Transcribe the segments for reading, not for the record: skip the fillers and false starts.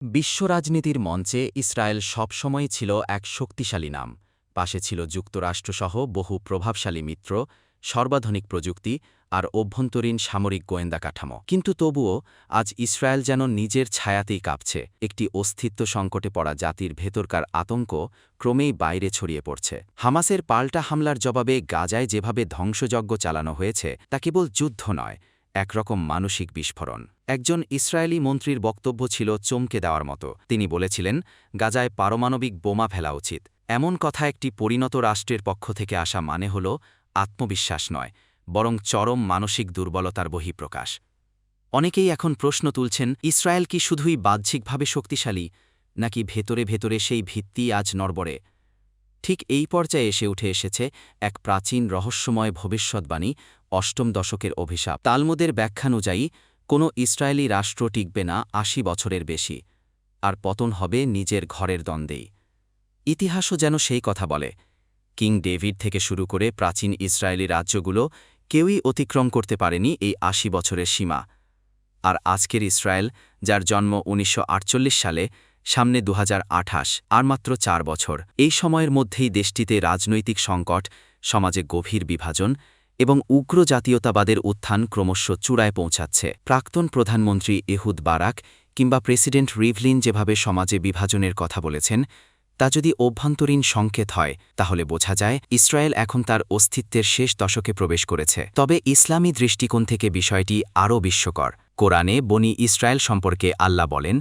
বিশ্ব রাজনীতির মঞ্চে ইসরায়েল সবসময়ই ছিল এক শক্তিশালী নাম। পাশে ছিল যুক্তরাষ্ট্রসহ বহু প্রভাবশালী মিত্র, সর্বাধুনিক প্রযুক্তি আর অভ্যন্তরীণ সামরিক গোয়েন্দা কাঠামো। কিন্তু তবুও আজ ইসরায়েল যেন নিজের ছায়াতেই কাঁপছে। একটি অস্তিত্ব সংকটে পড়া জাতির ভেতরকার আতঙ্ক ক্রমেই বাইরে ছড়িয়ে পড়ছে। হামাসের পাল্টা হামলার জবাবে গাজায় যেভাবে ধ্বংসযজ্ঞ চালানো হয়েছে তা কেবল যুদ্ধ নয়, একরকম মানসিক বিস্ফোরণ। একজন ইসরায়েলি মন্ত্রীর বক্তব্য ছিল চমকে দেওয়ার মতো। তিনি বলেছিলেন, গাজায় পারমাণবিক বোমা ফেলা উচিত। এমন কথা একটি পরিণত রাষ্ট্রের পক্ষ থেকে আসা মানে হল আত্মবিশ্বাস নয়, বরং চরম মানসিক দুর্বলতার বহিঃপ্রকাশ। অনেকেই এখন প্রশ্ন তুলছেন, ইসরায়েল কি শুধুই বাহ্যিকভাবে শক্তিশালী, নাকি ভেতরে ভেতরে সেই ভিত্তি আজ নড়বড়ে? ঠিক এই পর্যায়ে উঠে এসেছে এক প্রাচীন রহস্যময় ভবিষ্যৎবাণী, অষ্টম দশকের অভিশাপ। তালমুদের ব্যাখ্যানুযায়ী কোনো ইসরায়েলি রাষ্ট্র টিকবে না ৮০ বছরের বেশি, আর পতন হবে নিজের ঘরের দ্বন্দ্বেই। ইতিহাসও যেন সেই কথা বলে। কিং ডেভিড থেকে শুরু করে প্রাচীন ইসরায়েলি রাজ্যগুলো কেউই অতিক্রম করতে পারেনি এই ৮০ বছরের সীমা। আর আজকের ইসরায়েল, যার জন্ম ১৯৪৮ সালে, সামনে ২০২৮, আর মাত্র ৪ বছর। এই সময়ের মধ্যেই দেশটিতে রাজনৈতিক সংকট, সমাজে গভীর বিভাজন এবং উগ্র জাতীয়তাবাদের উত্থান ক্রমশ চূড়ায় পৌঁছাচ্ছে। প্রাক্তন প্রধানমন্ত্রী এহুদ বারাক কিংবা প্রেসিডেন্ট রিভলিন যেভাবে সমাজে বিভাজনের কথা বলেছেন, তা যদি অভ্যন্তরীণ সংকেত হয়, তাহলে বোঝা যায় ইসরায়েল এখন তার অস্তিত্বের শেষ দশকে প্রবেশ করেছে। তবে ইসলামী দৃষ্টিকোণ থেকে বিষয়টি আরও বিস্ময়কর। কোরআনে বনি ইসরায়েল সম্পর্কে আল্লাহ বলেন,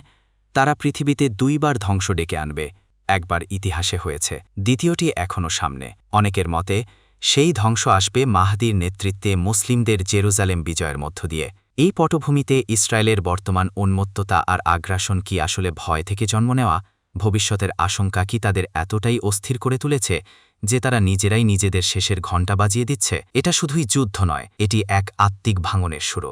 তারা পৃথিবীতে ২ বার ধ্বংস ডেকে আনবে। একবার ইতিহাসে হয়েছে, দ্বিতীয়টি এখনও সামনে। অনেকের মতে সেই ধ্বংস আসবে মাহদীর নেতৃত্বে মুসলিমদের জেরুজালেম বিজয়ের মধ্য দিয়ে। এই পটভূমিতে ইসরায়েলের বর্তমান উন্মত্ততা আর আগ্রাসন কি আসলে ভয় থেকে জন্ম নেওয়া? ভবিষ্যতের আশঙ্কা কি তাদের এতটাই অস্থির করে তুলেছে যে তারা নিজেরাই নিজেদের শেষের ঘণ্টা বাজিয়ে দিচ্ছে? এটা শুধুই যুদ্ধ নয়, এটি এক আত্মিক ভাঙনের শুরু।